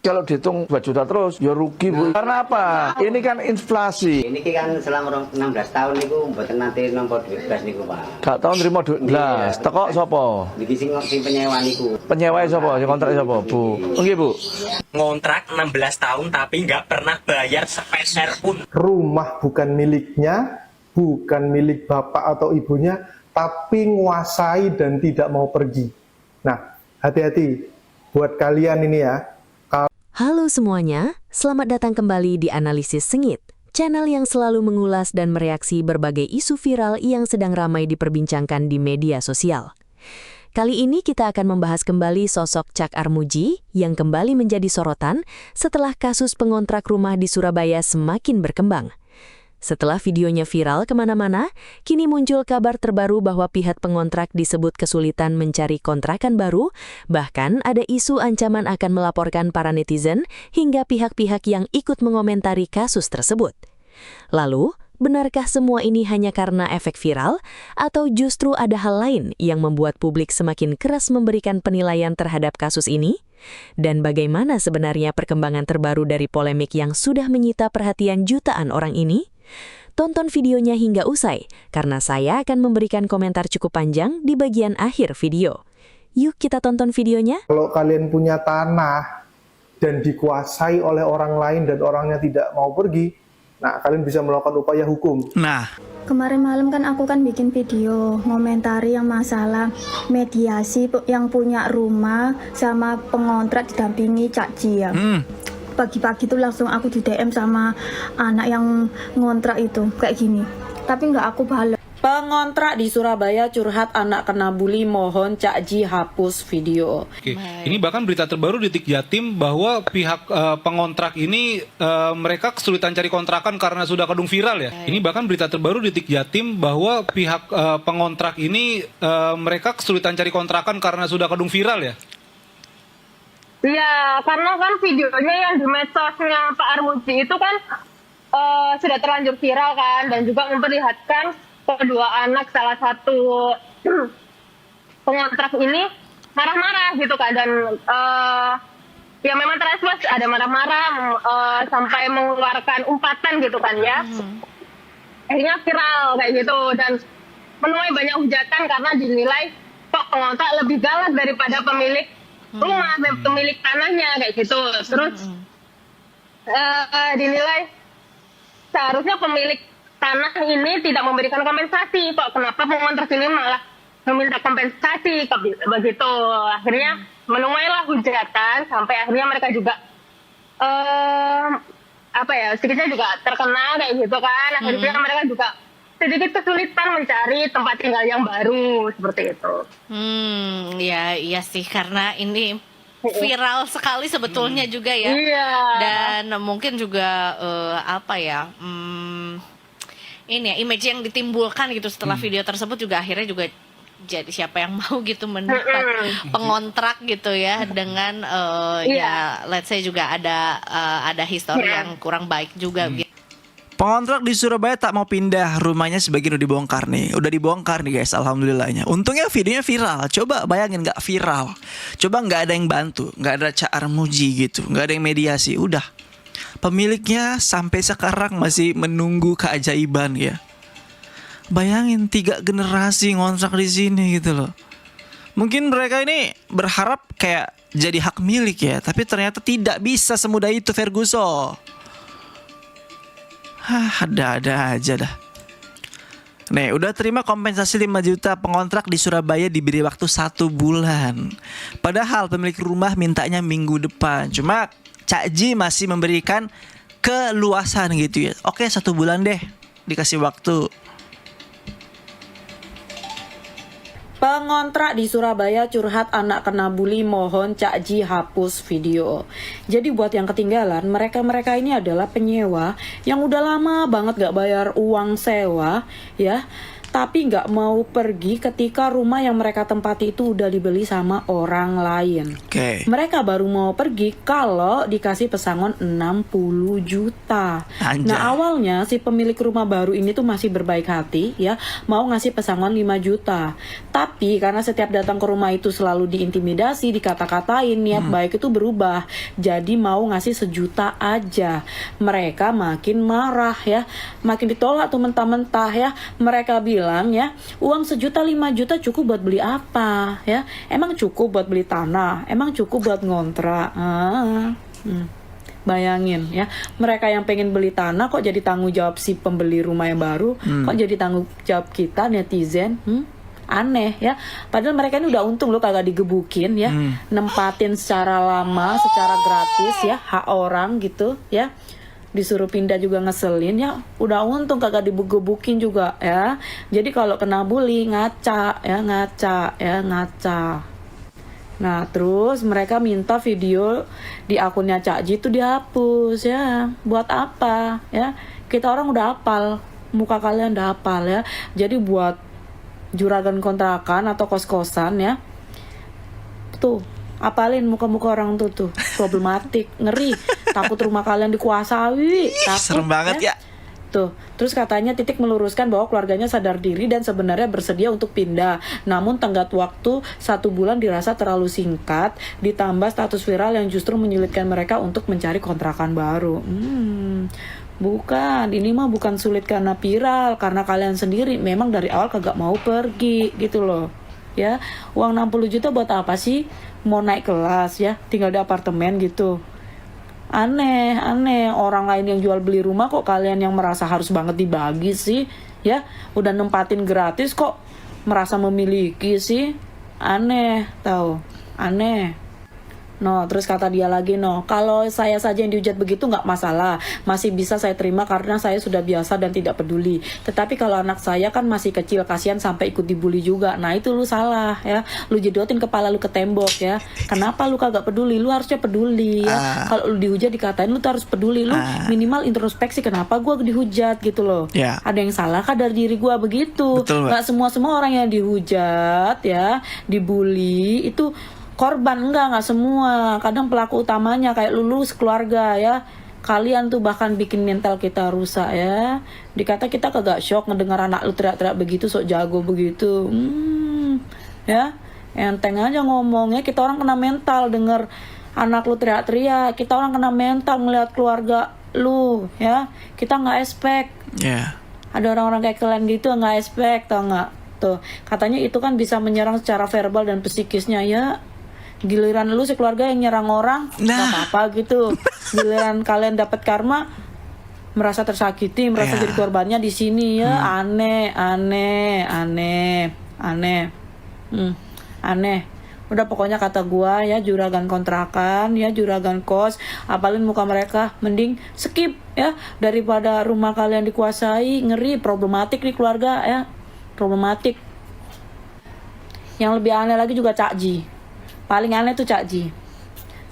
Kalau dihitung 2 juta terus, ya rugi Bu. Karena apa? Ini kan inflasi. Ini kan selama 16 tahun niku mboten nate nampa duit blas niku, Pak. Gak tau nerima duit blas. Teko sapa? Niki sing penyewa niku. Penyewa sapa? Sing kontrak sapa, Bu? Nggih, Bu. Ngontrak 16 tahun tapi nggak pernah bayar sepeser pun. Rumah bukan miliknya, bukan milik bapak atau ibunya, tapi nguasai dan tidak mau pergi. Nah, hati-hati buat kalian ini ya. Halo semuanya, selamat datang kembali di Analisis Sengit, channel yang selalu mengulas dan mereaksi berbagai isu viral yang sedang ramai diperbincangkan di media sosial. Kali ini kita akan membahas kembali sosok Cak Armuji yang kembali menjadi sorotan setelah kasus pengontrak rumah di Surabaya semakin berkembang. Setelah videonya viral kemana-mana, kini muncul kabar terbaru bahwa pihak pengontrak disebut kesulitan mencari kontrakan baru, bahkan ada isu ancaman akan melaporkan para netizen hingga pihak-pihak yang ikut mengomentari kasus tersebut. Lalu, benarkah semua ini hanya karena efek viral, atau justru ada hal lain yang membuat publik semakin keras memberikan penilaian terhadap kasus ini? Dan bagaimana sebenarnya perkembangan terbaru dari polemik yang sudah menyita perhatian jutaan orang ini? Tonton videonya hingga usai, karena saya akan memberikan komentar cukup panjang di bagian akhir video. Yuk kita tonton videonya. Kalau kalian punya tanah dan dikuasai oleh orang lain dan orangnya tidak mau pergi, nah kalian bisa melakukan upaya hukum. Kemarin malam kan aku bikin video ngomentari yang masalah mediasi yang punya rumah sama pengontrak didampingi Cak Ji ya. Pagi-pagi tuh langsung aku di DM sama anak yang ngontrak itu kayak gini. Tapi nggak aku balas. Pengontrak di Surabaya curhat anak kena bully, mohon Cak Ji hapus video. Oke. Ini bahkan berita terbaru di Tik Jatim bahwa pihak pengontrak ini mereka kesulitan cari kontrakan karena sudah kadung viral ya. Ini bahkan berita terbaru di Tik Jatim bahwa pihak pengontrak ini mereka kesulitan cari kontrakan karena sudah kadung viral ya. Iya, karena kan videonya yang di medsosnya Pak Armuji itu kan sudah terlanjur viral kan, dan juga memperlihatkan kedua anak salah satu pengontrak ini marah-marah gitu kan, dan ya memang terexpos ada marah-marah sampai mengeluarkan umpatan gitu kan ya. Akhirnya viral kayak gitu dan menuai banyak hujatan karena dinilai kok pengontrak lebih galak daripada pemilik rumah, pemilik tanahnya kayak gitu. Terus dinilai seharusnya pemilik tanah ini tidak memberikan kompensasi, kok kenapa pengontrak ini malah meminta kompensasi begitu. Akhirnya menuailah hujatan sampai akhirnya mereka juga sedikitnya juga terkenal kayak gitu kan. Akhirnya mereka juga sedikit kesulitan mencari tempat tinggal yang baru seperti itu. Iya sih, karena ini viral sekali sebetulnya juga ya. Iya. Dan mungkin juga ini ya image yang ditimbulkan gitu setelah video tersebut juga akhirnya juga jadi siapa yang mau gitu mendapat pengontrak gitu ya dengan ya let's say juga ada histori yang kurang baik juga gitu. Pengontrak di Surabaya tak mau pindah, rumahnya sebagian udah dibongkar nih. Udah dibongkar nih guys, alhamdulillahnya. Untungnya videonya viral. Coba bayangin gak viral. Coba gak ada yang bantu, gak ada Cak Armuji gitu, gak ada yang mediasi. Udah, pemiliknya sampai sekarang masih menunggu keajaiban ya. Bayangin 3 generasi ngontrak di sini gitu loh. Mungkin mereka ini berharap kayak jadi hak milik ya, tapi ternyata tidak bisa semudah itu Ferguson. Ada-ada aja dah. Nih, udah terima kompensasi 5 juta, pengontrak di Surabaya diberi waktu 1 bulan. Padahal pemilik rumah mintanya minggu depan. Cuma Cak Ji masih memberikan keluasan gitu ya. Oke, 1 bulan deh, dikasih waktu. Pengontrak di Surabaya curhat anak kena bully, mohon Cak Ji hapus video. Jadi buat yang ketinggalan, mereka ini adalah penyewa yang udah lama banget gak bayar uang sewa ya. tapi nggak mau pergi ketika rumah yang mereka tempati itu udah dibeli sama orang lain. Oke. Mereka baru mau pergi kalau dikasih pesangon 60 juta. Anjay. Nah, awalnya si pemilik rumah baru ini tuh masih berbaik hati ya, mau ngasih pesangon 5 juta. Tapi karena setiap datang ke rumah itu selalu diintimidasi, dikata-katain, niat baik itu berubah. Jadi mau ngasih 1 juta aja. Mereka makin marah ya, makin ditolak tuh mentah-mentah ya. Mereka bilang ya, uang 1 juta 5 juta cukup buat beli apa ya? Emang cukup buat beli tanah? Emang cukup buat ngontrak? Bayangin ya, mereka yang pengen beli tanah kok jadi tanggung jawab si pembeli rumah yang baru, kok jadi tanggung jawab kita netizen. Aneh ya, padahal mereka ini udah untung loh kagak digebukin ya, nempatin secara lama, secara gratis ya, hak orang gitu ya. Disuruh pindah juga ngeselin ya, udah untung kagak digebukin juga ya. Jadi kalau kena bully ngaca. Nah terus mereka minta video di akunnya Cak Ji itu dihapus ya. Buat apa ya? Kita orang udah hafal, muka kalian udah hafal ya. Jadi buat juragan kontrakan atau kos-kosan ya, tuh apalin muka-muka orang tuh problematik, ngeri, takut rumah kalian dikuasai, takut. Serem banget ya. Tuh, terus katanya Titik meluruskan bahwa keluarganya sadar diri dan sebenarnya bersedia untuk pindah. Namun tenggat waktu 1 bulan dirasa terlalu singkat, ditambah status viral yang justru menyulitkan mereka untuk mencari kontrakan baru. Bukan, ini mah bukan sulit karena viral, karena kalian sendiri memang dari awal kagak mau pergi gitu loh. Ya, uang 60 juta buat apa sih? Mau naik kelas ya, tinggal di apartemen gitu. Aneh, orang lain yang jual beli rumah kok kalian yang merasa harus banget dibagi sih? Ya, udah nempatin gratis kok merasa memiliki sih? Aneh, tahu? Aneh. No, terus kata dia lagi, no, kalau saya saja yang dihujat begitu nggak masalah, masih bisa saya terima karena saya sudah biasa dan tidak peduli. Tetapi kalau anak saya kan masih kecil, kasihan sampai ikut dibully juga. Nah itu lu salah ya, lu jedotin kepala lu ke tembok ya. Kenapa lu kagak peduli? Lu harusnya peduli ya. Kalau lu dihujat dikatain, lu tuh harus peduli. Lu minimal introspeksi, kenapa gua dihujat gitu loh. Ada yang salah kah dari diri gua begitu? Nggak semua orang yang dihujat ya, dibully itu korban, nggak semua. Kadang pelaku utamanya kayak lu keluarga ya. Kalian tuh bahkan bikin mental kita rusak ya. Dikata kita kagak shock ngedengar anak lu teriak-teriak begitu, sok jago begitu. Ya, enteng aja ngomongnya. Kita orang kena mental denger anak lu teriak-teriak. Kita orang kena mental ngeliat keluarga lu ya. Kita nggak expect. Ada orang-orang kayak kalian gitu nggak expect, tau nggak? Tuh, katanya itu kan bisa menyerang secara verbal dan psikisnya ya. Giliran lu sekeluarga yang nyerang orang, nggak apa-apa gitu. Giliran kalian dapat karma, merasa tersakiti, merasa jadi korbannya di sini ya. Aneh. Udah pokoknya kata gua ya, juragan kontrakan ya, juragan kos, apalin muka mereka, mending skip ya, daripada rumah kalian dikuasai. Ngeri, problematik nih keluarga ya, problematik. Yang lebih aneh lagi juga Cak Ji. Paling aneh tuh Cak Ji.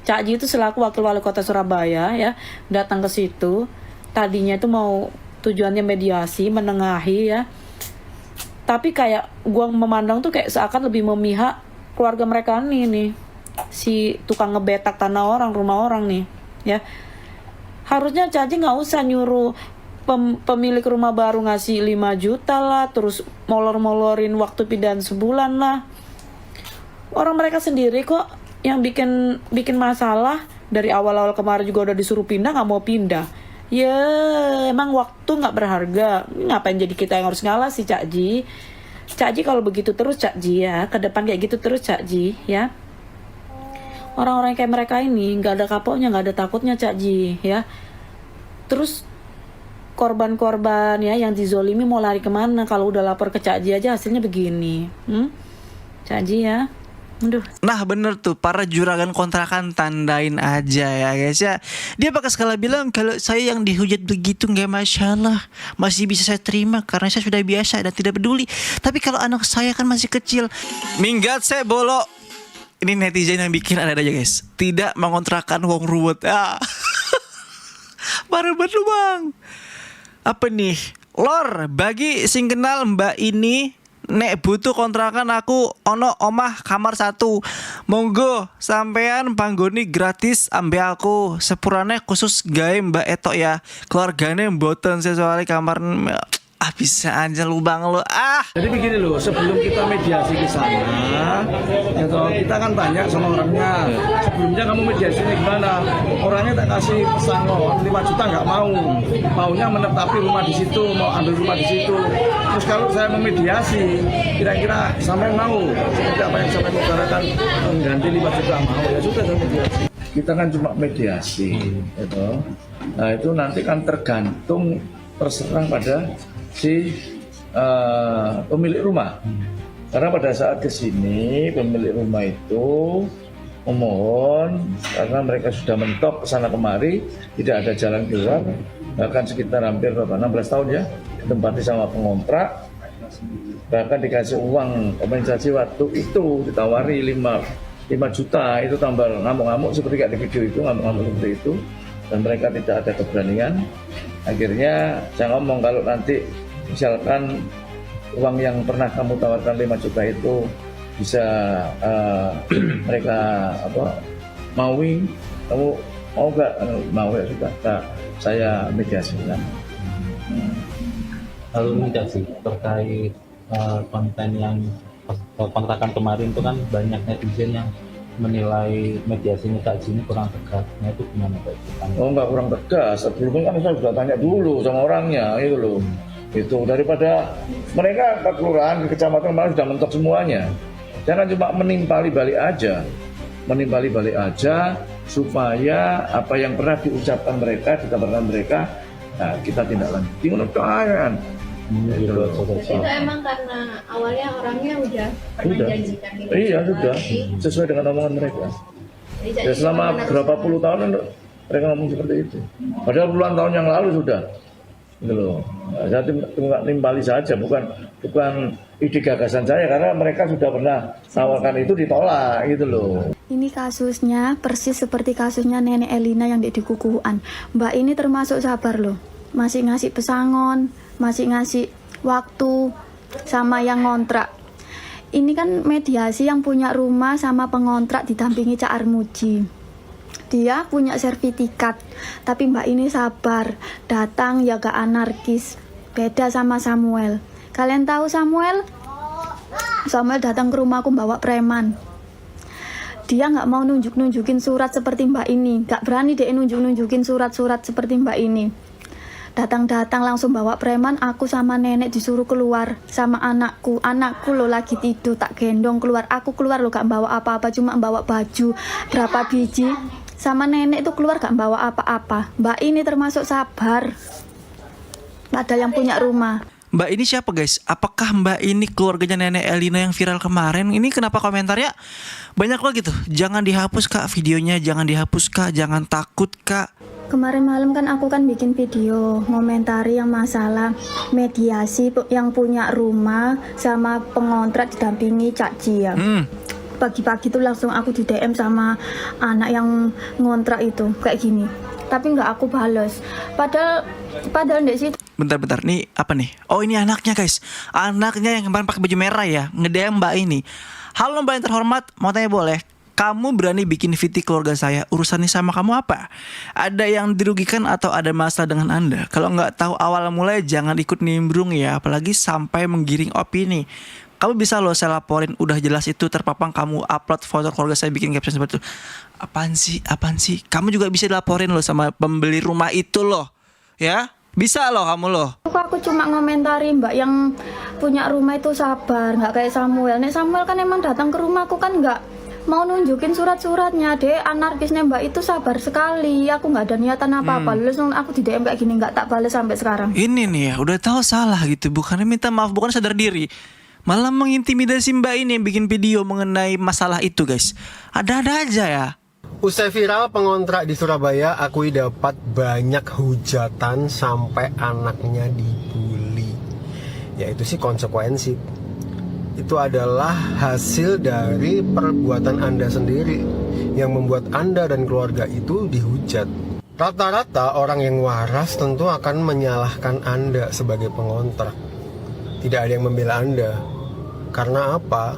Cak Ji itu selaku wakil wali kota Surabaya ya, datang ke situ. Tadinya itu mau tujuannya mediasi, menengahi ya. Tapi kayak gua memandang tuh kayak seakan lebih memihak keluarga mereka nih. Si tukang ngebetak tanah orang, rumah orang nih ya. Harusnya Cak Ji nggak usah nyuruh pemilik rumah baru ngasih 5 juta lah, terus molor-molorin waktu pindahan sebulan lah. Orang mereka sendiri kok yang bikin masalah. Dari awal-awal kemarin juga udah disuruh pindah, nggak mau pindah. Ya emang waktu nggak berharga. Ngapain jadi kita yang harus ngalah sih Cak Ji? Cak Ji kalau begitu terus Cak Ji ya, ke depan kayak gitu terus Cak Ji ya. Orang-orang kayak mereka ini nggak ada kapoknya, nggak ada takutnya Cak Ji ya. Terus korban-korban ya yang dizolimi mau lari kemana? Kalau udah lapor ke Cak Ji aja hasilnya begini. Cak Ji ya. Aduh. Nah bener tuh, para juragan kontrakan tandain aja ya guys ya. Dia pakai skala bilang kalau saya yang dihujat begitu nggak masalah, masih bisa saya terima karena saya sudah biasa dan tidak peduli. Tapi kalau anak saya kan masih kecil, minggat saya bolok. Ini netizen yang bikin ada aja guys, tidak mengontrakan wong ruwet. Parah banget lu bang. Apa nih? Lor, bagi sing kenal Mbak ini, nek butuh kontrakan aku ono omah kamar 1. Monggo sampean panggoni gratis ambe aku. Sepurane khusus gawe Mbak Etok ya. Keluargane mboten sesuai kamar. Bisa aja lubang lo. Jadi begini loh, sebelum kita mediasi ke sana, ya toh, kita kan tanya sama orangnya, sebelumnya kamu mediasinya gimana? Orangnya tak kasih pesangon 5 juta nggak mau, maunya menetapi rumah di situ, mau ambil rumah di situ. Terus kalau saya memediasi, kira-kira sampai mau seperti apa yang sampai utarakan mengganti 5 juta mau, ya sudah saya mediasi. Kita kan cuma mediasi, ya toh. Nah itu nanti kan tergantung terserang pada si pemilik rumah. Karena pada saat kesini pemilik rumah itu memohon karena mereka sudah mentok kesana kemari, tidak ada jalan keluar, bahkan sekitar hampir 16 tahun ya ditempati sama pengontrak, bahkan dikasih uang kompensasi waktu itu ditawari 5 juta, itu tambah ngamuk-ngamuk seperti kayak di video itu, ngamuk-ngamuk seperti itu, dan mereka tidak ada keberanian. Akhirnya saya ngomong kalau nanti misalkan uang yang pernah kamu tawarkan 5 juta itu bisa mereka maui, kamu mau gak? Mau ya sudah, saya mediasikan. Lalu mediasi terkait konten yang kontrakan kemarin itu kan banyak netizen yang menilai mediasinya Kak Ji ini kurang tegas. Nah itu gimana Pak? Oh enggak kurang tegas, sebelumnya kan saya sudah tanya dulu sama orangnya itu loh. Itu daripada mereka ke kelurahan, ke kecamatan malah sudah mentok semuanya. Jangan cuma menimpali balik aja supaya apa yang pernah diucapkan mereka, dikabarkan mereka, nah kita tindak lanjuti menurut kalian. Itu emang karena awalnya orangnya udah pernah janjikan gitu. Iya sudah, sesuai dengan omongan mereka. Ya selama berapa puluh tahun mereka ngomong seperti itu. Padahal puluhan tahun yang lalu sudah. Gitu loh. Saya timbali saja, bukan ide gagasan saya karena mereka sudah pernah tawarkan itu ditolak gitu loh. Ini kasusnya persis seperti kasusnya Nenek Elina yang di Kukuhan. Mbak ini termasuk sabar loh. Masih ngasih pesangon, masih ngasih waktu sama yang ngontrak. Ini kan mediasi yang punya rumah sama pengontrak didampingi Cak Armuji. Dia punya sertifikat, tapi Mbak ini sabar, datang ya gak anarkis. Beda sama Samuel. Kalian tahu Samuel? Samuel datang ke rumahku bawa preman. Dia nggak mau nunjukin surat seperti Mbak ini, nggak berani dia nunjukin surat-surat seperti Mbak ini. Datang-datang langsung bawa preman, aku sama nenek disuruh keluar sama anakku lo lagi tidur, tak gendong keluar, aku keluar lo gak bawa apa-apa, cuma bawa baju berapa biji, sama nenek itu keluar gak bawa apa-apa. Mbak ini termasuk sabar, padahal yang punya rumah. Mbak ini siapa guys? Apakah Mbak ini keluarganya Nenek Elina yang viral kemarin? Ini kenapa komentarnya banyak lagi tuh? Jangan dihapus Kak videonya, jangan dihapus Kak, jangan takut Kak. Kemarin malam kan aku kan bikin video ngomentari yang masalah mediasi yang punya rumah sama pengontrak didampingi Cak Ji ya. Pagi-pagi tuh langsung aku di DM sama anak yang ngontrak itu kayak gini. Tapi nggak aku balas. Padahal di situ. Bentar, nih apa nih? Oh ini anaknya guys, anaknya yang kemarin pakai baju merah ya, nge-DM Mbak ini. Halo Mbak yang terhormat, mau tanya boleh? Kamu berani bikin VT keluarga saya, urusannya sama kamu apa? Ada yang dirugikan atau ada masalah dengan Anda? Kalau nggak tahu awal mulai jangan ikut nimbrung ya, apalagi sampai menggiring opini. Kamu bisa loh saya laporin, udah jelas itu terpapang kamu upload foto keluarga saya bikin caption seperti itu. Apaan sih? Kamu juga bisa dilaporin loh sama pembeli rumah itu loh, ya? Bisa loh kamu loh. Aku cuma ngomentari Mbak yang punya rumah itu sabar, nggak kayak Samuel. Nek Samuel kan emang datang ke rumahku kan nggak mau nunjukin surat-suratnya. Deh anarkisnya Mbak itu sabar sekali. Aku nggak ada niatan apa-apa. Lalu aku di DM kayak gini nggak tak balas sampai sekarang. Ini nih ya udah tahu salah gitu, bukannya minta maaf, bukan sadar diri, malah mengintimidasi Mbak ini yang bikin video mengenai masalah itu guys. Ada-ada aja ya. Usai viral pengontrak di Surabaya, akui dapat banyak hujatan sampai anaknya dibully. Ya itu sih konsekuensi. Itu adalah hasil dari perbuatan Anda sendiri yang membuat Anda dan keluarga itu dihujat. Rata-rata orang yang waras tentu akan menyalahkan Anda sebagai pengontrak. Tidak ada yang membela Anda. Karena apa?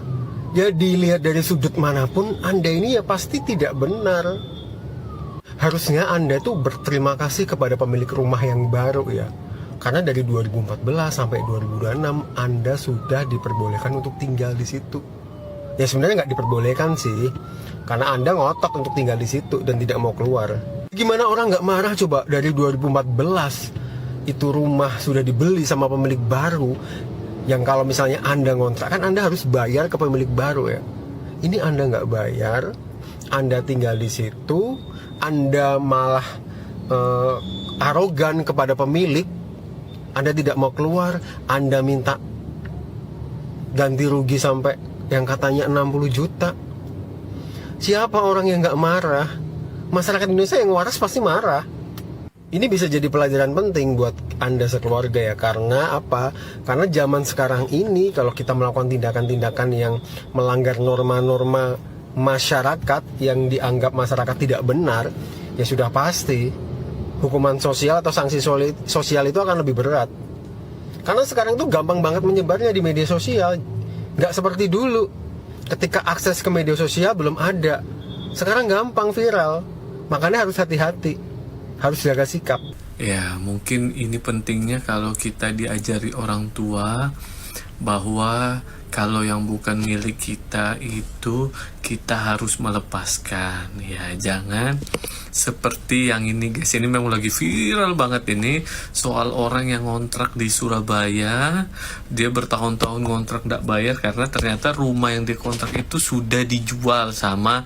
Ya dilihat dari sudut manapun, Anda ini ya pasti tidak benar. Harusnya Anda tuh berterima kasih kepada pemilik rumah yang baru ya. Karena dari 2014 sampai 2026 Anda sudah diperbolehkan untuk tinggal di situ. Ya sebenarnya nggak diperbolehkan sih, karena Anda ngotot untuk tinggal di situ dan tidak mau keluar. Gimana orang nggak marah coba? Dari 2014 itu rumah sudah dibeli sama pemilik baru, yang kalau misalnya Anda ngontrak kan Anda harus bayar ke pemilik baru ya. Ini Anda nggak bayar, Anda tinggal di situ, Anda malah arogan kepada pemilik, Anda tidak mau keluar, Anda minta ganti rugi sampai yang katanya 60 juta. Siapa orang yang nggak marah? Masyarakat Indonesia yang waras pasti marah. Ini bisa jadi pelajaran penting buat Anda sekeluarga ya. Karena apa? Karena zaman sekarang ini kalau kita melakukan tindakan-tindakan yang melanggar norma-norma masyarakat yang dianggap masyarakat tidak benar, ya sudah pasti hukuman sosial atau sanksi sosial itu akan lebih berat. Karena sekarang tuh gampang banget menyebarnya di media sosial. Nggak seperti dulu ketika akses ke media sosial belum ada. Sekarang gampang viral. Makanya harus hati-hati, harus jaga sikap. Ya, mungkin ini pentingnya kalau kita diajari orang tua bahwa kalau yang bukan milik kita itu kita harus melepaskan. Ya, jangan seperti yang ini guys. Ini memang lagi viral banget ini soal orang yang ngontrak di Surabaya. Dia bertahun-tahun ngontrak tidak bayar karena ternyata rumah yang dikontrak itu sudah dijual sama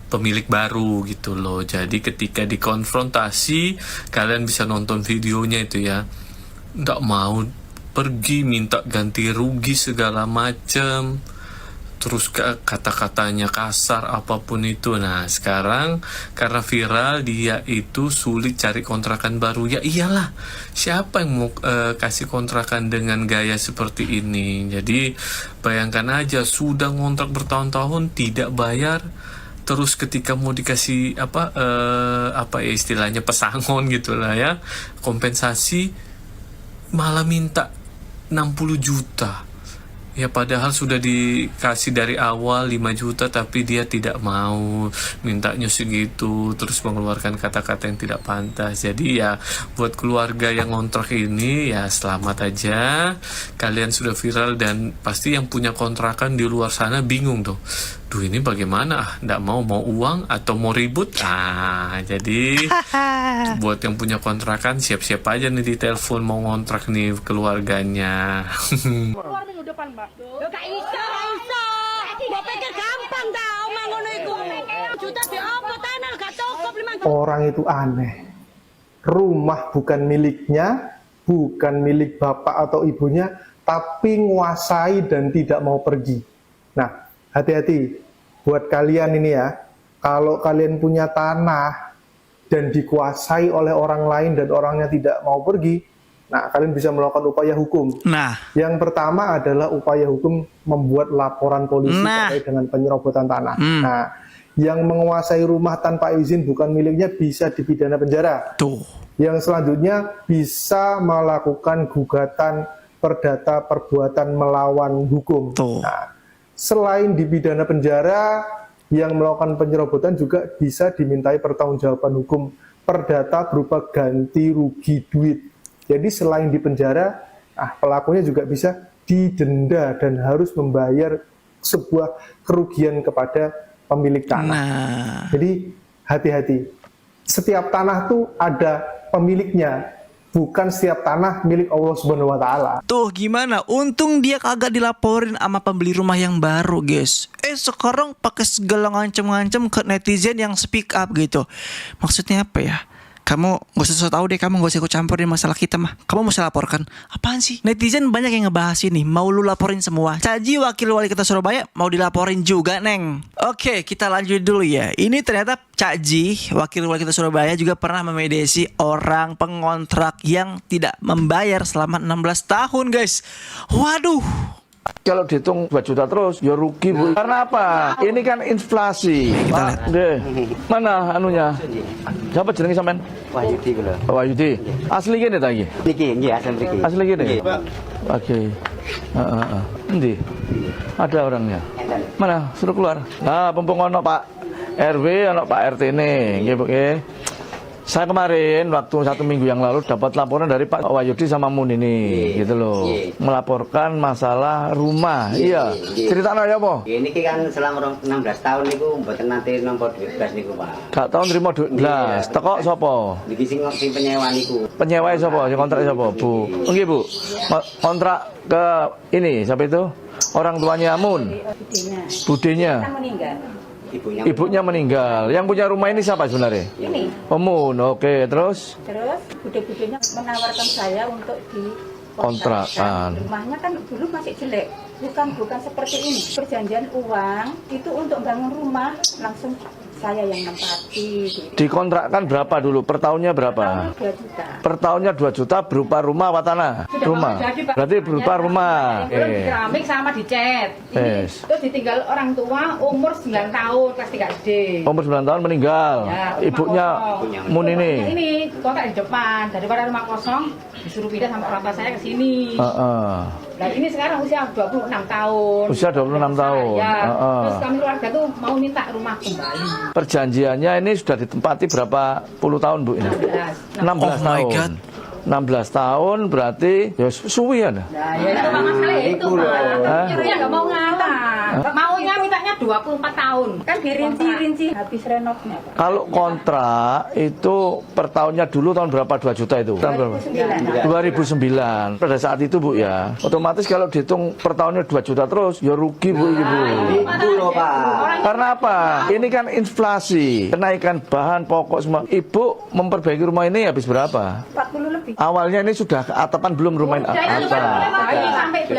pemilik baru gitu loh. Jadi ketika dikonfrontasi, kalian bisa nonton videonya itu ya, nggak mau pergi, minta ganti rugi segala macem, terus kata-katanya kasar apapun itu. Nah sekarang karena viral, dia itu sulit cari kontrakan baru. Ya iyalah, siapa yang mau kasih kontrakan dengan gaya seperti ini? Jadi bayangkan aja, sudah ngontrak bertahun-tahun tidak bayar, terus ketika mau dikasih apa ya istilahnya pesangon gitulah ya, kompensasi, malah minta 60 juta. Ya padahal sudah dikasih dari awal 5 juta tapi dia tidak mau, mintanya segitu, terus mengeluarkan kata-kata yang tidak pantas. Jadi ya buat keluarga yang ngontrak ini ya selamat aja, kalian sudah viral dan pasti yang punya kontrakan di luar sana bingung tuh. Duh ini bagaimana? Nggak mau uang atau mau ribut? Jadi buat yang punya kontrakan siap-siap aja nih ditelepon mau ngontrak nih keluarganya. Keluar minggu depan, Mbak. Gak iso. Mbak pikir gampang tau mangono iku. Juta di apa tanah gak cukup 5 juta. Orang itu aneh. Rumah bukan miliknya, bukan milik bapak atau ibunya, tapi nguasai dan tidak mau pergi. Nah, hati-hati buat kalian ini ya. Kalau kalian punya tanah dan dikuasai oleh orang lain dan orangnya tidak mau pergi, nah kalian bisa melakukan upaya hukum. Nah, yang pertama adalah upaya hukum membuat laporan polisi terkait dengan penyerobotan tanah. Nah, yang menguasai rumah tanpa izin bukan miliknya bisa dipidana penjara. Tuh. Yang selanjutnya bisa melakukan gugatan perdata perbuatan melawan hukum. Tuh. Nah, selain dipidana penjara, yang melakukan penyerobotan juga bisa dimintai pertanggungjawaban hukum perdata berupa ganti rugi duit. Jadi selain di penjara, pelakunya juga bisa didenda dan harus membayar sebuah kerugian kepada pemilik tanah. Jadi hati-hati. Setiap tanah tuh ada pemiliknya. Bukan setiap tanah milik Allah Subhanahu wa Ta'ala. Tuh gimana? Untung dia kagak dilaporin sama pembeli rumah yang baru, guys. Sekarang pakai segala ngancem-ngancem ke netizen yang speak up gitu. Maksudnya apa ya? Kamu gak usah tahu deh, kamu gak usah ikut campurin masalah kita mah. Kamu mesti laporkan. Apaan sih? Netizen banyak yang ngebahas ini. Mau lu laporin semua. Caji wakil wali kota Surabaya mau dilaporin juga, Neng. Oke, kita lanjut dulu ya. Ini ternyata Caji, wakil wali kota Surabaya juga pernah memediasi orang pengontrak yang tidak membayar selama 16 tahun, guys. Waduh. Kalau dihitung 2 juta terus, ya rugi Bu. Karena apa? Ini kan inflasi. Pak, mana anunya? Siapa jenenge sampean? Wahyudi kula. Wahyudi. Asli gini ta iki? Niki nggih asal mriki. Asli gini. Oke. Endi? Ada orangnya. Mana? Suruh keluar. Nah, mumpung ono Pak RW, ono Pak RT ini, nggih Bu nggih. Saya kemarin waktu 1 minggu yang lalu dapat laporan dari Pak Wahyudi sama Mun ini, gitu loh, melaporkan masalah rumah. Iya. Ceritanya ya apa? Ini kan selama 16 tahun niku mboten nate nampa duit blas niku, Pak. Gak tau nrimo duit blas. Teko sapa? Niki sing penyewa niku. Penyewa sapa? Sing kontrak sapa, Bu? Nggih, Bu. Kontrak ke ini siapa itu? Orang tuanya Mun. Budenya. Ibunya meninggal. Yang punya rumah ini siapa sebenarnya? Ini. Mun, oke. Terus? Terus bude-budenya menawarkan saya untuk kontrakan. Rumahnya kan dulu masih jelek. Bukan seperti ini. Perjanjian uang itu untuk bangun rumah langsung saya yang nempati. Dikontrakkan berapa dulu? Per tahunnya berapa? 2 juta. Per tahunnya 2 juta berupa rumah apa tanah? Rumah. Berarti berupa rumah. Belum keramik sama dicat. Yes. Terus ditinggal orang tua umur 9 tahun kelas 3 SD. Umur 9 tahun meninggal. Ya, Ibunya Mun ini. Ini kontrak di depan. Daripada rumah kosong disuruh pindah sama orang tua saya ke sini. Nah ini sekarang usia 26 tahun. Usia 26 tahun. Ya. Terus kami keluarga tuh mau minta rumah kembali. Perjanjiannya ini sudah ditempati berapa puluh tahun Bu ini? 16 tahun. 16 tahun berarti ya suwi ya. Nah, ya itu masalah itu, Pak. Nyuruhnya nggak mau ngalah. Maunya mintanya 24 tahun. Kan dirinci-rinci habis renovnya, Pak. Kalau kontrak itu per tahunnya dulu tahun berapa 2 juta itu? Tahun berapa? 2009. Pada saat itu Bu ya. Otomatis kalau dihitung per tahunnya 2 juta terus ya rugi Bu Ibu. Itu loh, Pak. Karena apa? Ini kan inflasi, kenaikan bahan pokok semua. Ibu memperbaiki rumah ini habis berapa? 40 lebih. Awalnya ini sudah atapan belum rumah ini Sampai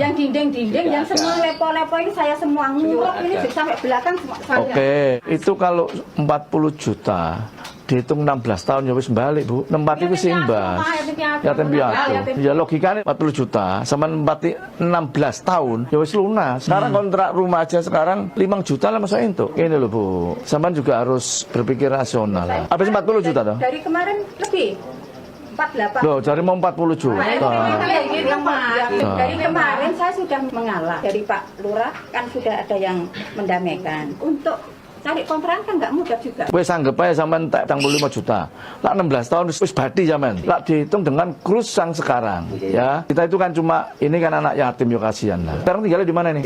yang dinding-dinding, yang semua lepo-lepo ini saya semua nguruk ini sampai belakang semua saya. Oke, itu kalau 40 juta dihitung 16 tahun ya wis balik Bu. Nempati ku simbas. Yatim piatu. Ya logikanya 40 juta sama nempati 16 tahun ya wis lunas. Sekarang kontrak rumah aja sekarang 5 juta lah masa itu. Ini loh Bu. Sampean juga harus berpikir rasional. Habis 40 juta toh? Dari kemarin lebih 48. Loh, cari mau 40 juta. Dari kemarin saya sudah mengalah dari Pak Lurah, kan sudah ada yang mendamaikan. Untuk cari kontrakan kan nggak mudah juga. Wes anggap aja sampean tak 45 juta. Lah 16 tahun wis badi sampean. Lah dihitung dengan krus yang sekarang, ya. Kita itu kan cuma ini kan anak yatim yo kasihan lah. Sekarang tinggalnya di mana nih?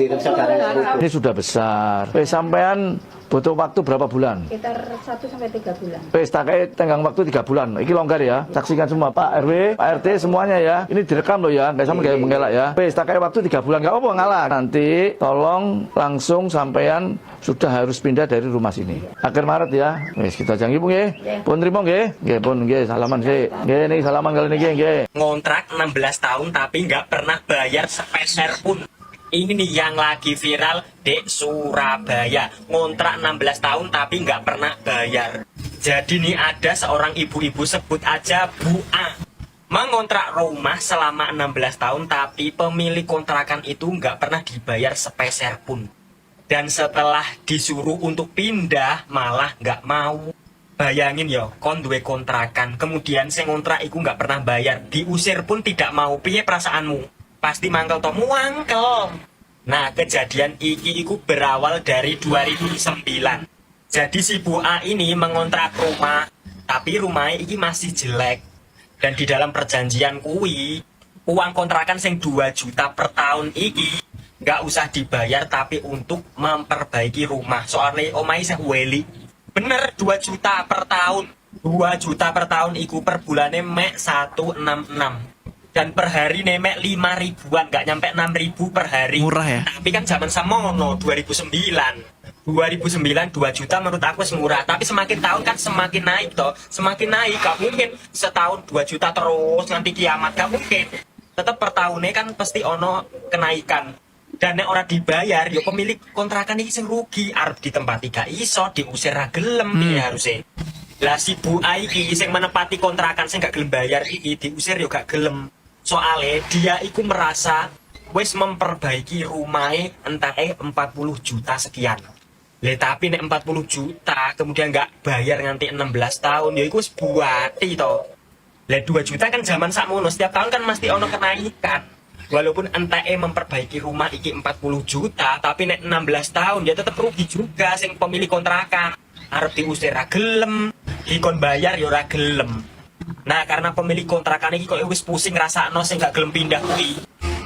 Ini sudah besar. Wes sampean butuh waktu berapa bulan? Sekitar 1 sampai 3 bulan. Wes tak tenggang waktu 3 bulan. Iki longgar ya. Saksikan semua Pak RW, Pak RT semuanya ya. Ini direkam loh ya, enggak sama kayak mengelak ya. Wes tak waktu 3 bulan enggak apa ngalah. Nanti tolong langsung sampean sudah harus pindah dari rumah sini. Akhir Maret ya. Wes kita janji Bu nggih. Pun trimo nggih. Nggih pun nggih salaman sih. Nggih niki salaman kali niki nggih. Ngontrak 16 tahun tapi nggak pernah bayar sepeser pun. Ini yang lagi viral di Surabaya. Ngontrak 16 tahun tapi nggak pernah bayar. Jadi nih ada seorang ibu-ibu, sebut aja Bu A, mengontrak rumah selama 16 tahun tapi pemilik kontrakan itu nggak pernah dibayar sepeser pun. Dan setelah disuruh untuk pindah malah nggak mau. Bayangin ya, kon duwe kontrakan, kemudian sing ngontrak iku nggak pernah bayar, diusir pun tidak mau. Piye perasaanmu? Pasti mangkel to, muangkel. Nah, kejadian iki iku berawal dari 2009. Jadi si Bu A ini mengontrak rumah, tapi rumahnya iki masih jelek. Dan di dalam perjanjian kuwi, uang kontrakan sing 2 juta per tahun iki nggak usah dibayar tapi untuk memperbaiki rumah. Soalnya omai sing weli. Bener 2 juta per tahun. 2 juta per tahun iku per bulannya mek 166. Dan per hari nemek 5 ribuan, nggak nyampe 6 ribu per hari. Murah ya? Tapi kan zaman samono 2009 2 juta menurut aku murah. Tapi semakin tahun kan semakin naik toh. Semakin naik, gak mungkin setahun 2 juta terus nanti kiamat, gak mungkin. Tetap per tahunnya kan pasti ono kenaikan. Dan nek ora dibayar, yo pemilik kontrakan ini sing rugi. Arep ditempati gak iso, diusir ra gelem ya harusnya. Lah si Bu A iki sing menepati kontrakan sing gak gelem bayar iki diusir yo gak gelem. Soalnya dia iku merasa wis memperbaiki rumahnya entah 40 juta sekian. Tapi nek 40 juta kemudian nggak bayar nganti 16 tahun, ya iku wis buati to. 2 juta kan zaman sakmono, setiap tahun kan mesti ono kenaikan. Walaupun entah memperbaiki rumah iki 40 juta, tapi nek 16 tahun dia tetap rugi juga sing pemilik kontrakan. Arep diusir ra gelem, dikon bayar ya ora gelem. Nah, karena pemilik kontrakan iki kok wis pusing rasakno sing gak gelem pindah kuwi.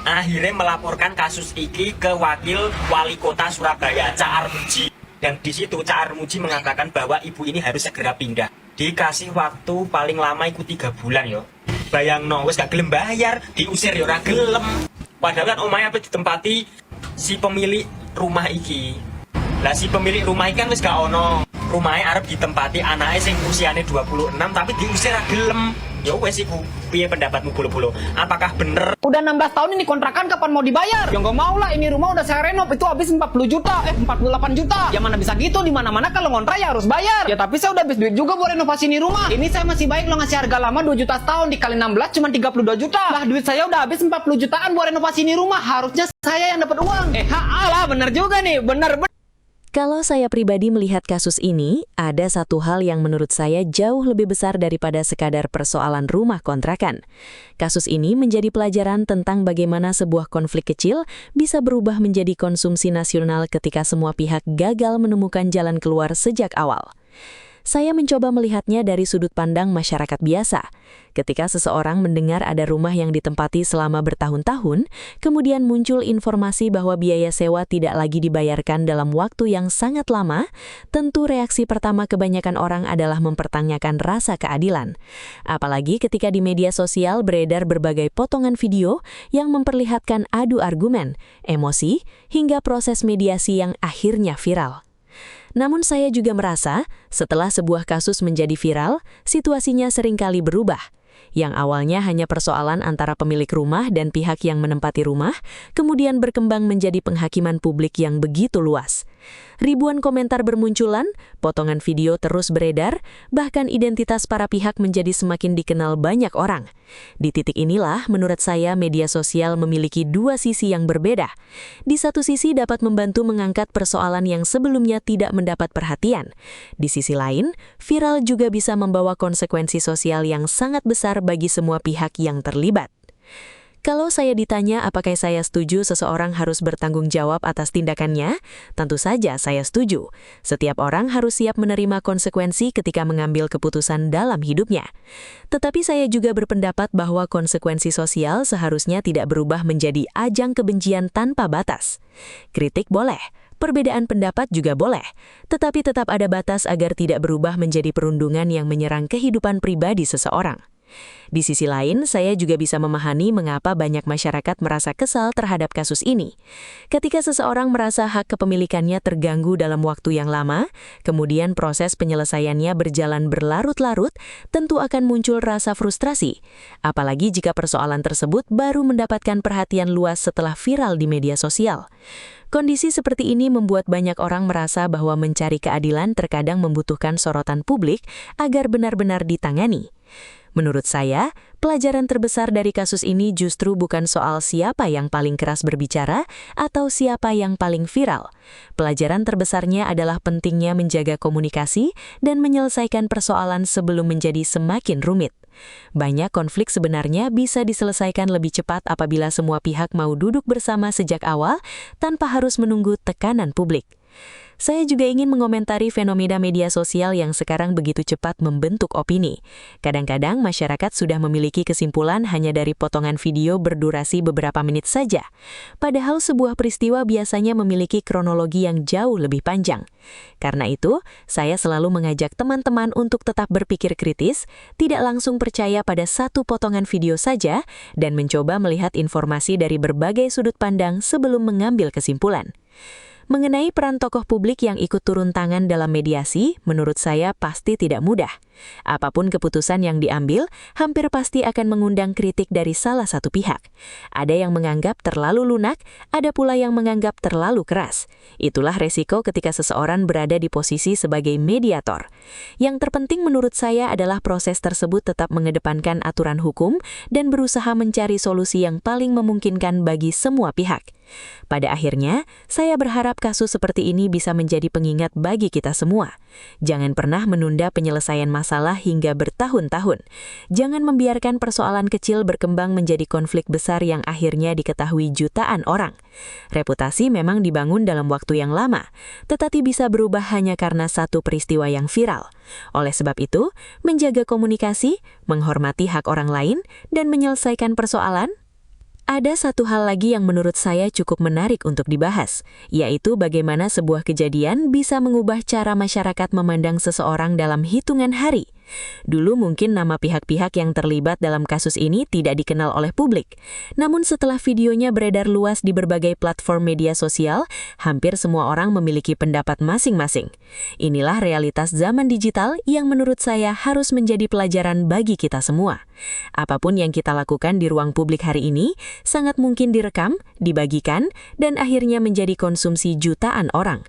Akhirnya melaporkan kasus iki ke Wakil Wali Kota Surabaya, Cak Armuji. Dan di situ Cak Armuji mengatakan bahwa ibu ini harus segera pindah. Dikasih waktu paling lama itu 3 bulan yo. Bayangno wis gak gelem bayar, diusir yo ora gelem. Padahal kan omahe apa ditempati si pemilik rumah iki. Lah si pemilik rumah iki kan wis gak ono. Rumahnya arep ditempati anaknya sing usianya 26 tapi diusir ra gelem. Ya wes iku. Piye pendapatmu Bolo-Bolo? Apakah bener? Udah 16 tahun ini kontrakan kapan mau dibayar? Ya nggak mau lah, ini rumah udah saya renov itu habis 40 juta, 48 juta. Ya mana bisa gitu, di mana-mana kalau ngontrak ya harus bayar. Ya tapi saya udah habis duit juga buat renovasi ini rumah. Ini saya masih baik lo ngasih harga lama 2 juta setahun dikali 16 cuma 32 juta. Lah duit saya udah habis 40 jutaan buat renovasi ini rumah. Harusnya saya yang dapat uang. Alah bener juga nih, bener. Kalau saya pribadi melihat kasus ini, ada satu hal yang menurut saya jauh lebih besar daripada sekadar persoalan rumah kontrakan. Kasus ini menjadi pelajaran tentang bagaimana sebuah konflik kecil bisa berubah menjadi konsumsi nasional ketika semua pihak gagal menemukan jalan keluar sejak awal. Saya mencoba melihatnya dari sudut pandang masyarakat biasa. Ketika seseorang mendengar ada rumah yang ditempati selama bertahun-tahun, kemudian muncul informasi bahwa biaya sewa tidak lagi dibayarkan dalam waktu yang sangat lama, tentu reaksi pertama kebanyakan orang adalah mempertanyakan rasa keadilan. Apalagi ketika di media sosial beredar berbagai potongan video yang memperlihatkan adu argumen, emosi, hingga proses mediasi yang akhirnya viral. Namun saya juga merasa, setelah sebuah kasus menjadi viral, situasinya seringkali berubah. Yang awalnya hanya persoalan antara pemilik rumah dan pihak yang menempati rumah, kemudian berkembang menjadi penghakiman publik yang begitu luas. Ribuan komentar bermunculan, potongan video terus beredar, bahkan identitas para pihak menjadi semakin dikenal banyak orang. Di titik inilah, menurut saya, media sosial memiliki dua sisi yang berbeda. Di satu sisi dapat membantu mengangkat persoalan yang sebelumnya tidak mendapat perhatian. Di sisi lain, viral juga bisa membawa konsekuensi sosial yang sangat besar bagi semua pihak yang terlibat. Kalau saya ditanya apakah saya setuju seseorang harus bertanggung jawab atas tindakannya, tentu saja saya setuju. Setiap orang harus siap menerima konsekuensi ketika mengambil keputusan dalam hidupnya. Tetapi saya juga berpendapat bahwa konsekuensi sosial seharusnya tidak berubah menjadi ajang kebencian tanpa batas. Kritik boleh, perbedaan pendapat juga boleh, tetapi tetap ada batas agar tidak berubah menjadi perundungan yang menyerang kehidupan pribadi seseorang. Di sisi lain, saya juga bisa memahami mengapa banyak masyarakat merasa kesal terhadap kasus ini. Ketika seseorang merasa hak kepemilikannya terganggu dalam waktu yang lama, kemudian proses penyelesaiannya berjalan berlarut-larut, tentu akan muncul rasa frustrasi. Apalagi jika persoalan tersebut baru mendapatkan perhatian luas setelah viral di media sosial. Kondisi seperti ini membuat banyak orang merasa bahwa mencari keadilan terkadang membutuhkan sorotan publik agar benar-benar ditangani. Menurut saya, pelajaran terbesar dari kasus ini justru bukan soal siapa yang paling keras berbicara atau siapa yang paling viral. Pelajaran terbesarnya adalah pentingnya menjaga komunikasi dan menyelesaikan persoalan sebelum menjadi semakin rumit. Banyak konflik sebenarnya bisa diselesaikan lebih cepat apabila semua pihak mau duduk bersama sejak awal tanpa harus menunggu tekanan publik. Saya juga ingin mengomentari fenomena media sosial yang sekarang begitu cepat membentuk opini. Kadang-kadang masyarakat sudah memiliki kesimpulan hanya dari potongan video berdurasi beberapa menit saja. Padahal sebuah peristiwa biasanya memiliki kronologi yang jauh lebih panjang. Karena itu, saya selalu mengajak teman-teman untuk tetap berpikir kritis, tidak langsung percaya pada satu potongan video saja, dan mencoba melihat informasi dari berbagai sudut pandang sebelum mengambil kesimpulan. Mengenai peran tokoh publik yang ikut turun tangan dalam mediasi, menurut saya pasti tidak mudah. Apapun keputusan yang diambil, hampir pasti akan mengundang kritik dari salah satu pihak. Ada yang menganggap terlalu lunak, ada pula yang menganggap terlalu keras. Itulah resiko ketika seseorang berada di posisi sebagai mediator. Yang terpenting menurut saya adalah proses tersebut tetap mengedepankan aturan hukum dan berusaha mencari solusi yang paling memungkinkan bagi semua pihak. Pada akhirnya, saya berharap kasus seperti ini bisa menjadi pengingat bagi kita semua. Jangan pernah menunda penyelesaian masalah hingga bertahun-tahun. Jangan membiarkan persoalan kecil berkembang menjadi konflik besar yang akhirnya diketahui jutaan orang. Reputasi memang dibangun dalam waktu yang lama, tetapi bisa berubah hanya karena satu peristiwa yang viral. Oleh sebab itu, menjaga komunikasi, menghormati hak orang lain, dan menyelesaikan persoalan. Ada satu hal lagi yang menurut saya cukup menarik untuk dibahas, yaitu bagaimana sebuah kejadian bisa mengubah cara masyarakat memandang seseorang dalam hitungan hari. Dulu mungkin nama pihak-pihak yang terlibat dalam kasus ini tidak dikenal oleh publik. Namun setelah videonya beredar luas di berbagai platform media sosial, hampir semua orang memiliki pendapat masing-masing. Inilah realitas zaman digital yang menurut saya harus menjadi pelajaran bagi kita semua. Apapun yang kita lakukan di ruang publik hari ini, sangat mungkin direkam, dibagikan, dan akhirnya menjadi konsumsi jutaan orang.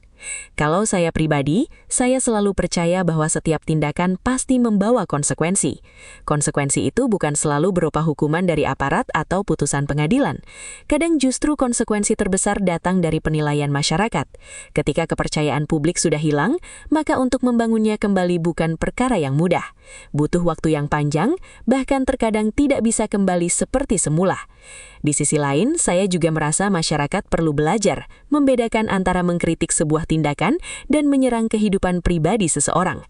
Kalau saya pribadi, saya selalu percaya bahwa setiap tindakan pasti membawa konsekuensi. Konsekuensi itu bukan selalu berupa hukuman dari aparat atau putusan pengadilan. Kadang justru konsekuensi terbesar datang dari penilaian masyarakat. Ketika kepercayaan publik sudah hilang, maka untuk membangunnya kembali bukan perkara yang mudah. Butuh waktu yang panjang, bahkan terkadang tidak bisa kembali seperti semula. Di sisi lain, saya juga merasa masyarakat perlu belajar membedakan antara mengkritik sebuah tindakan dan menyerang kehidupan pribadi seseorang.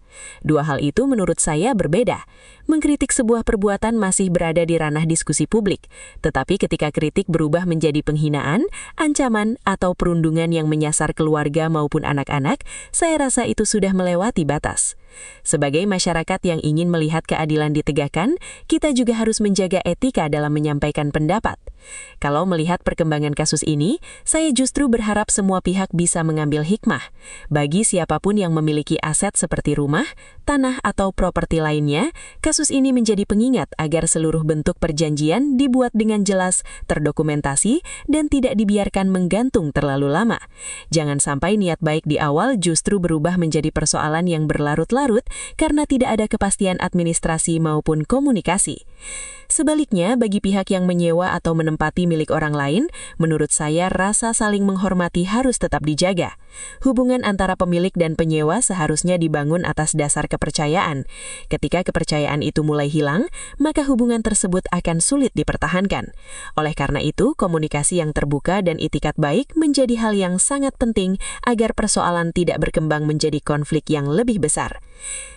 Dua hal itu menurut saya berbeda. Mengkritik sebuah perbuatan masih berada di ranah diskusi publik, tetapi ketika kritik berubah menjadi penghinaan, ancaman, atau perundungan yang menyasar keluarga maupun anak-anak, saya rasa itu sudah melewati batas. Sebagai masyarakat yang ingin melihat keadilan ditegakkan, kita juga harus menjaga etika dalam menyampaikan pendapat. Kalau melihat perkembangan kasus ini, saya justru berharap semua pihak bisa mengambil hikmah. Bagi siapapun yang memiliki aset seperti rumah, tanah, atau properti lainnya, kasus ini menjadi pengingat agar seluruh bentuk perjanjian dibuat dengan jelas, terdokumentasi, dan tidak dibiarkan menggantung terlalu lama. Jangan sampai niat baik di awal justru berubah menjadi persoalan yang berlarut-larut karena tidak ada kepastian administrasi maupun komunikasi. Sebaliknya, bagi pihak yang menyewa atau menempati milik orang lain, menurut saya rasa saling menghormati harus tetap dijaga. Hubungan antara pemilik dan penyewa seharusnya dibangun atas dasar kepercayaan. Ketika kepercayaan itu mulai hilang, maka hubungan tersebut akan sulit dipertahankan. Oleh karena itu, komunikasi yang terbuka dan itikat baik menjadi hal yang sangat penting agar persoalan tidak berkembang menjadi konflik yang lebih besar.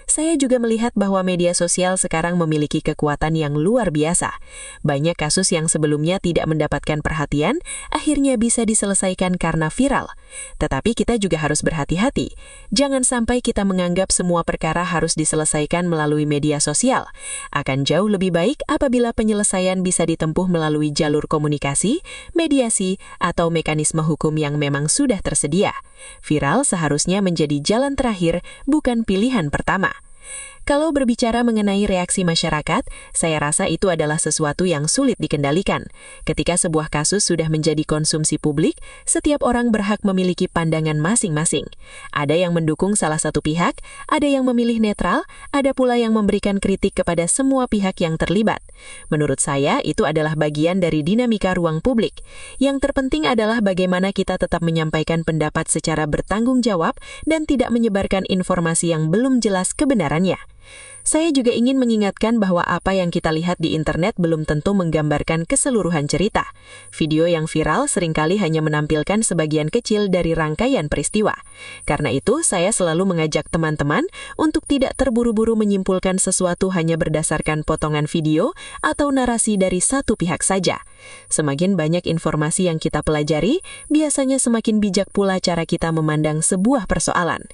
Saya juga melihat bahwa media sosial sekarang memiliki kekuatan yang luar biasa. Banyak kasus yang sebelumnya tidak mendapatkan perhatian, akhirnya bisa diselesaikan karena viral. Tetapi kita juga harus berhati-hati. Jangan sampai kita menganggap semua perkara harus diselesaikan melalui media sosial. Akan jauh lebih baik apabila penyelesaian bisa ditempuh melalui jalur komunikasi, mediasi, atau mekanisme hukum yang memang sudah tersedia. Viral seharusnya menjadi jalan terakhir, bukan pilihan pertama. Kalau berbicara mengenai reaksi masyarakat, saya rasa itu adalah sesuatu yang sulit dikendalikan. Ketika sebuah kasus sudah menjadi konsumsi publik, setiap orang berhak memiliki pandangan masing-masing. Ada yang mendukung salah satu pihak, ada yang memilih netral, ada pula yang memberikan kritik kepada semua pihak yang terlibat. Menurut saya, itu adalah bagian dari dinamika ruang publik. Yang terpenting adalah bagaimana kita tetap menyampaikan pendapat secara bertanggung jawab dan tidak menyebarkan informasi yang belum jelas kebenarannya. Saya juga ingin mengingatkan bahwa apa yang kita lihat di internet belum tentu menggambarkan keseluruhan cerita. Video yang viral seringkali hanya menampilkan sebagian kecil dari rangkaian peristiwa. Karena itu, saya selalu mengajak teman-teman untuk tidak terburu-buru menyimpulkan sesuatu hanya berdasarkan potongan video atau narasi dari satu pihak saja. Semakin banyak informasi yang kita pelajari, biasanya semakin bijak pula cara kita memandang sebuah persoalan.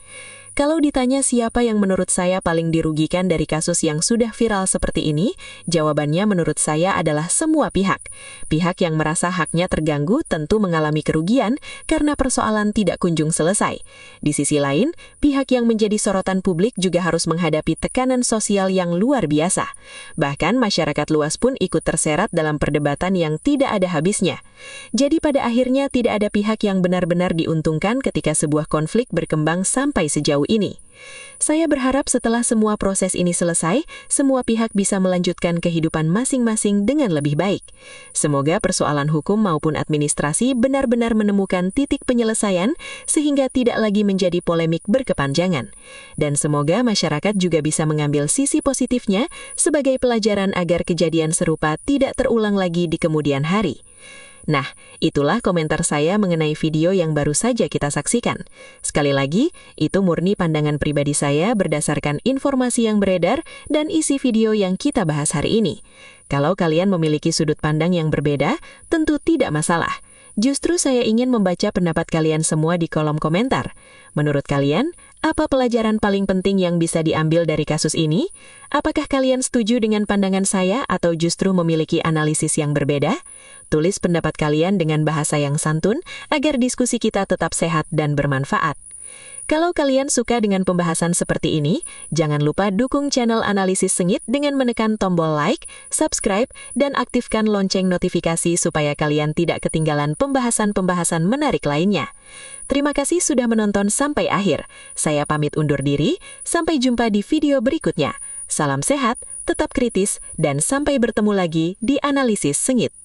Kalau ditanya siapa yang menurut saya paling dirugikan dari kasus yang sudah viral seperti ini, jawabannya menurut saya adalah semua pihak. Pihak yang merasa haknya terganggu tentu mengalami kerugian karena persoalan tidak kunjung selesai. Di sisi lain, pihak yang menjadi sorotan publik juga harus menghadapi tekanan sosial yang luar biasa. Bahkan masyarakat luas pun ikut terserat dalam perdebatan yang tidak ada habisnya. Jadi pada akhirnya tidak ada pihak yang benar-benar diuntungkan ketika sebuah konflik berkembang sampai sejauh ini. Saya berharap setelah semua proses ini selesai, semua pihak bisa melanjutkan kehidupan masing-masing dengan lebih baik. Semoga persoalan hukum maupun administrasi benar-benar menemukan titik penyelesaian sehingga tidak lagi menjadi polemik berkepanjangan. Dan semoga masyarakat juga bisa mengambil sisi positifnya sebagai pelajaran agar kejadian serupa tidak terulang lagi di kemudian hari. Nah, itulah komentar saya mengenai video yang baru saja kita saksikan. Sekali lagi, itu murni pandangan pribadi saya berdasarkan informasi yang beredar dan isi video yang kita bahas hari ini. Kalau kalian memiliki sudut pandang yang berbeda, tentu tidak masalah. Justru saya ingin membaca pendapat kalian semua di kolom komentar. Menurut kalian, apa pelajaran paling penting yang bisa diambil dari kasus ini? Apakah kalian setuju dengan pandangan saya atau justru memiliki analisis yang berbeda? Tulis pendapat kalian dengan bahasa yang santun agar diskusi kita tetap sehat dan bermanfaat. Kalau kalian suka dengan pembahasan seperti ini, jangan lupa dukung channel Analisis Sengit dengan menekan tombol like, subscribe, dan aktifkan lonceng notifikasi supaya kalian tidak ketinggalan pembahasan-pembahasan menarik lainnya. Terima kasih sudah menonton sampai akhir. Saya pamit undur diri, sampai jumpa di video berikutnya. Salam sehat, tetap kritis, dan sampai bertemu lagi di Analisis Sengit.